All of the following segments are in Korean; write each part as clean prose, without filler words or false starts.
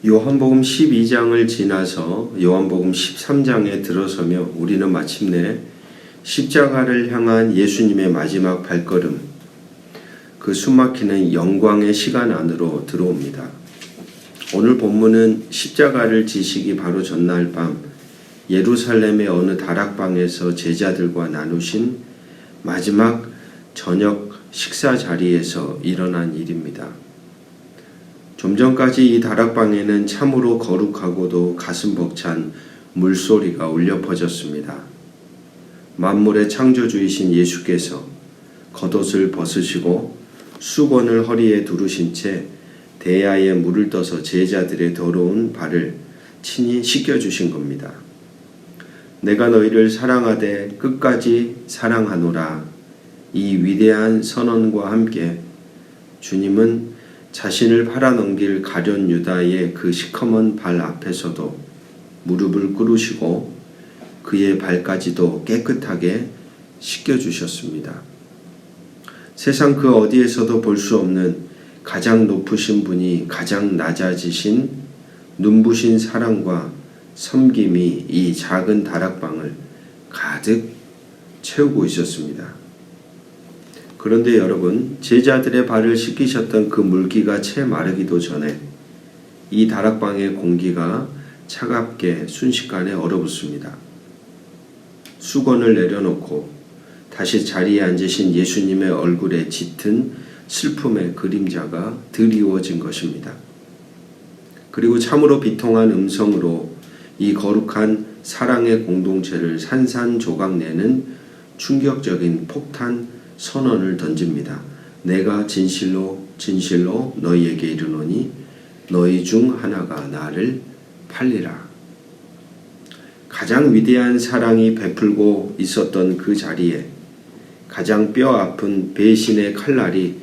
요한복음 12장을 지나서 요한복음 13장에 들어서며 우리는 마침내 십자가를 향한 예수님의 마지막 발걸음, 그 숨막히는 영광의 시간 안으로 들어옵니다. 오늘 본문은 십자가를 지시기 바로 전날 밤 예루살렘의 어느 다락방에서 제자들과 나누신 마지막 저녁 식사 자리에서 일어난 일입니다. 좀 전까지 이 다락방에는 참으로 거룩하고도 가슴 벅찬 물소리가 울려 퍼졌습니다. 만물의 창조주이신 예수께서 겉옷을 벗으시고 수건을 허리에 두르신 채 대야에 물을 떠서 제자들의 더러운 발을 친히 씻겨주신 겁니다. 내가 너희를 사랑하되 끝까지 사랑하노라. 이 위대한 선언과 함께 주님은 자신을 팔아넘길 가룟 유다의 그 시커먼 발 앞에서도 무릎을 꿇으시고 그의 발까지도 깨끗하게 씻겨주셨습니다. 세상 그 어디에서도 볼 수 없는 가장 높으신 분이 가장 낮아지신 눈부신 사랑과 섬김이 이 작은 다락방을 가득 채우고 있었습니다. 그런데 여러분, 제자들의 발을 씻기셨던 그 물기가 채 마르기도 전에 이 다락방의 공기가 차갑게 순식간에 얼어붙습니다. 수건을 내려놓고 다시 자리에 앉으신 예수님의 얼굴에 짙은 슬픔의 그림자가 드리워진 것입니다. 그리고 참으로 비통한 음성으로 이 거룩한 사랑의 공동체를 산산조각내는 충격적인 폭탄 선언을 던집니다. 내가 진실로 진실로 너희에게 이르노니 너희 중 하나가 나를 팔리라. 가장 위대한 사랑이 베풀고 있었던 그 자리에 가장 뼈 아픈 배신의 칼날이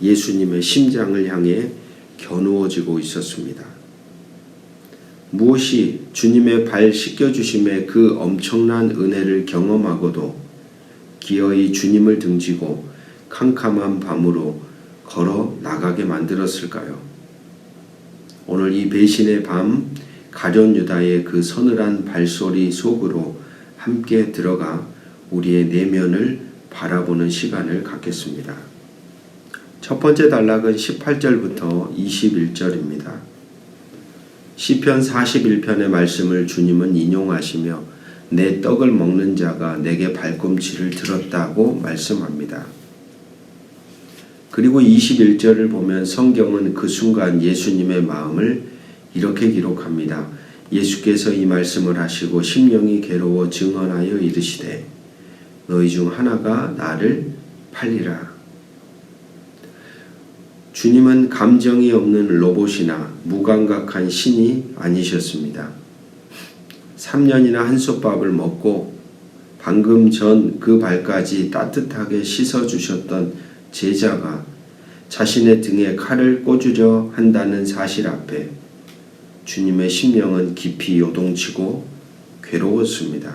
예수님의 심장을 향해 겨누어지고 있었습니다. 무엇이 주님의 발 씻겨주심의 그 엄청난 은혜를 경험하고도 기어이 주님을 등지고 캄캄한 밤으로 걸어 나가게 만들었을까요? 오늘 이 배신의 밤 가룟 유다의 그 서늘한 발소리 속으로 함께 들어가 우리의 내면을 바라보는 시간을 갖겠습니다. 첫 번째 단락은 18절부터 21절입니다. 시편 41편의 말씀을 주님은 인용하시며 내 떡을 먹는 자가 내게 발꿈치를 들었다고 말씀합니다. 그리고 21절을 보면 성경은 그 순간 예수님의 마음을 이렇게 기록합니다. 예수께서 이 말씀을 하시고 심령이 괴로워 증언하여 이르시되 너희 중 하나가 나를 팔리라. 주님은 감정이 없는 로봇이나 무감각한 신이 아니셨습니다. 3년이나 한솥밥을 먹고 방금 전 그 발까지 따뜻하게 씻어주셨던 제자가 자신의 등에 칼을 꽂으려 한다는 사실 앞에 주님의 심령은 깊이 요동치고 괴로웠습니다.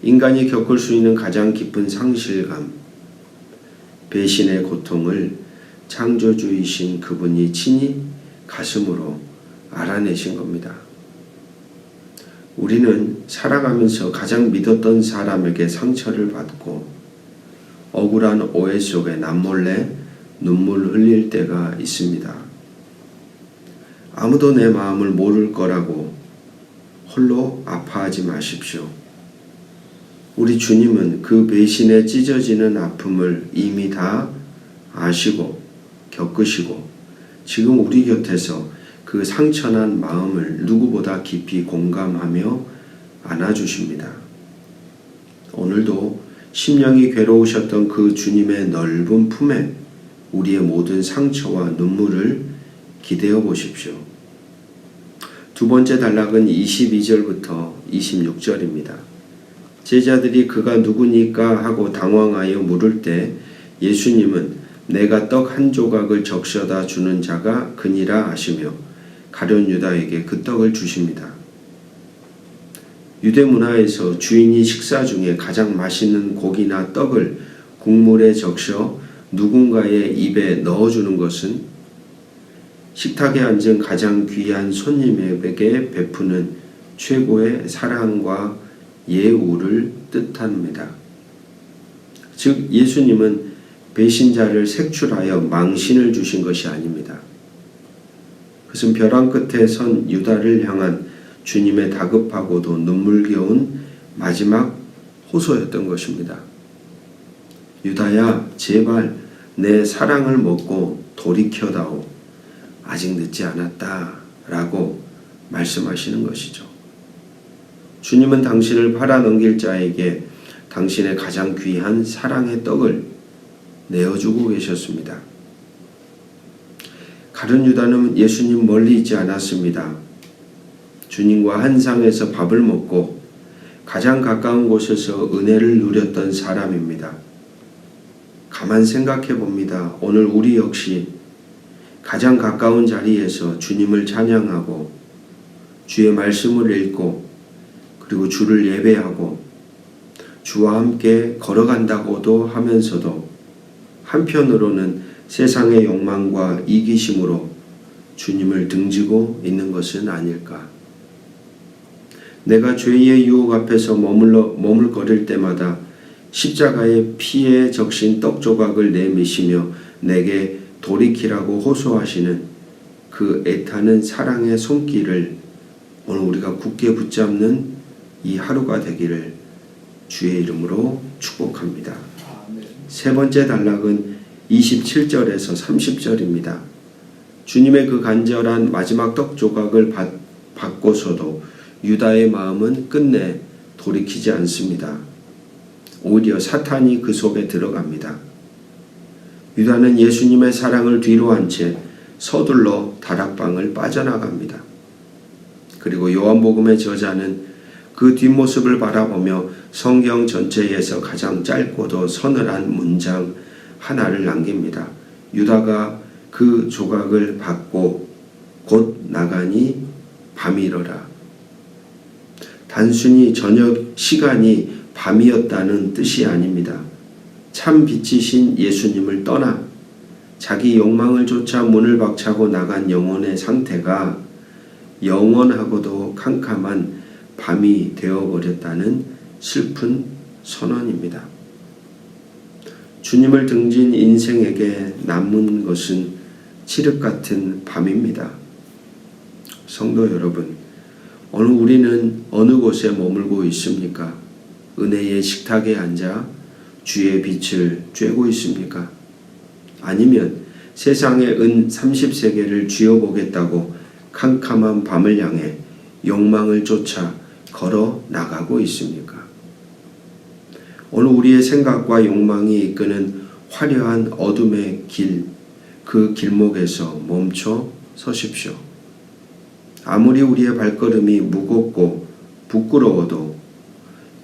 인간이 겪을 수 있는 가장 깊은 상실감, 배신의 고통을 창조주이신 그분이 친히 가슴으로 알아내신 겁니다. 우리는 살아가면서 가장 믿었던 사람에게 상처를 받고 억울한 오해 속에 남몰래 눈물 흘릴 때가 있습니다. 아무도 내 마음을 모를 거라고 홀로 아파하지 마십시오. 우리 주님은 그 배신에 찢어지는 아픔을 이미 다 아시고 겪으시고 지금 우리 곁에서 그 상처난 마음을 누구보다 깊이 공감하며 안아주십니다. 오늘도 심령이 괴로우셨던 그 주님의 넓은 품에 우리의 모든 상처와 눈물을 기대어 보십시오. 두 번째 단락은 22절부터 26절입니다. 제자들이 그가 누구니까 하고 당황하여 물을 때 예수님은 내가 떡 한 조각을 적셔다 주는 자가 그니라 하시며 가룟 유다에게 그 떡을 주십니다. 유대 문화에서 주인이 식사 중에 가장 맛있는 고기나 떡을 국물에 적셔 누군가의 입에 넣어주는 것은 식탁에 앉은 가장 귀한 손님에게 베푸는 최고의 사랑과 예우를 뜻합니다. 즉 예수님은 배신자를 색출하여 망신을 주신 것이 아닙니다. 그것은 벼랑 끝에 선 유다를 향한 주님의 다급하고도 눈물겨운 마지막 호소였던 것입니다. 유다야, 제발 내 사랑을 먹고 돌이켜다오. 아직 늦지 않았다 라고 말씀하시는 것이죠. 주님은 당신을 팔아넘길 자에게 당신의 가장 귀한 사랑의 떡을 내어주고 계셨습니다. 가룟 유다는 예수님 멀리 있지 않았습니다. 주님과 한 상에서 밥을 먹고 가장 가까운 곳에서 은혜를 누렸던 사람입니다. 가만 생각해 봅니다. 오늘 우리 역시 가장 가까운 자리에서 주님을 찬양하고 주의 말씀을 읽고 그리고 주를 예배하고 주와 함께 걸어간다고도 하면서도 한편으로는 세상의 욕망과 이기심으로 주님을 등지고 있는 것은 아닐까. 내가 죄의 유혹 앞에서 머물거릴 때마다 십자가의 피에 적신 떡 조각을 내미시며 내게 돌이키라고 호소하시는 그 애타는 사랑의 손길을 오늘 우리가 굳게 붙잡는 이 하루가 되기를 주의 이름으로 축복합니다. 세 번째 단락은 27절에서 30절입니다. 주님의 그 간절한 마지막 떡 조각을 받고서도 유다의 마음은 끝내 돌이키지 않습니다. 오히려 사탄이 그 속에 들어갑니다. 유다는 예수님의 사랑을 뒤로 한 채 서둘러 다락방을 빠져나갑니다. 그리고 요한복음의 저자는 그 뒷모습을 바라보며 성경 전체에서 가장 짧고도 서늘한 문장 하나를 남깁니다. 유다가 그 조각을 받고 곧 나가니 밤이러라. 단순히 저녁 시간이 밤이었다는 뜻이 아닙니다. 참 빛이신 예수님을 떠나 자기 욕망을 쫓아 문을 박차고 나간 영혼의 상태가 영원하고도 캄캄한 밤이 되어버렸다는 슬픈 선언입니다. 주님을 등진 인생에게 남은 것은 칠흑 같은 밤입니다. 성도 여러분, 오늘 우리는 어느 곳에 머물고 있습니까? 은혜의 식탁에 앉아 주의 빛을 쬐고 있습니까? 아니면 세상의 은 30세계를 쥐어보겠다고 캄캄한 밤을 향해 욕망을 쫓아 걸어 나가고 있습니까? 오늘 우리의 생각과 욕망이 이끄는 화려한 어둠의 길, 그 길목에서 멈춰 서십시오. 아무리 우리의 발걸음이 무겁고 부끄러워도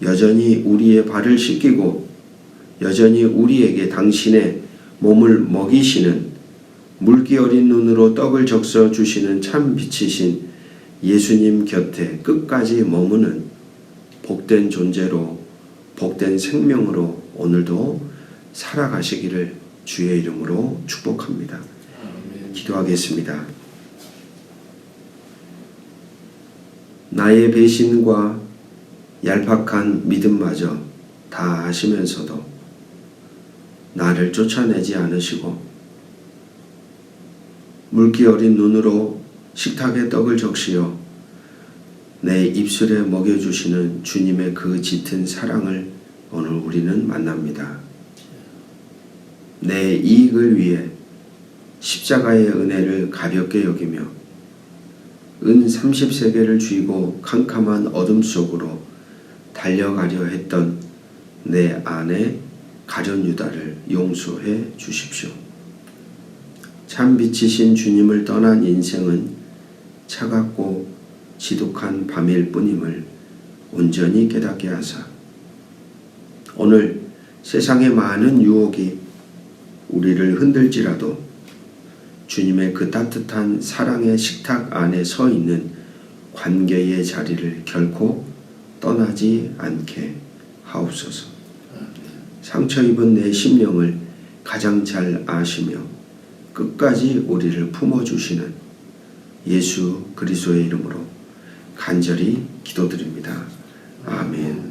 여전히 우리의 발을 씻기고 여전히 우리에게 당신의 몸을 먹이시는 물기 어린 눈으로 떡을 적셔 주시는 참 빛이신 예수님 곁에 끝까지 머무는 복된 존재로 복된 생명으로 오늘도 살아가시기를 주의 이름으로 축복합니다. 기도하겠습니다. 나의 배신과 얄팍한 믿음마저 다 아시면서도 나를 쫓아내지 않으시고 물기 어린 눈으로 식탁에 떡을 적시어 내 입술에 먹여주시는 주님의 그 짙은 사랑을 오늘 우리는 만납니다. 내 이익을 위해 십자가의 은혜를 가볍게 여기며 은 30세계를 쥐고 캄캄한 어둠 속으로 달려가려 했던 내 안의 가룟 유다를 용서해 주십시오. 참 빛이신 주님을 떠난 인생은 차갑고 지독한 밤일 뿐임을 온전히 깨닫게 하사 오늘 세상의 많은 유혹이 우리를 흔들지라도 주님의 그 따뜻한 사랑의 식탁 안에 서 있는 관계의 자리를 결코 떠나지 않게 하옵소서. 상처 입은 내 심령을 가장 잘 아시며 끝까지 우리를 품어주시는 예수 그리스도의 이름으로 간절히 기도드립니다. 아멘.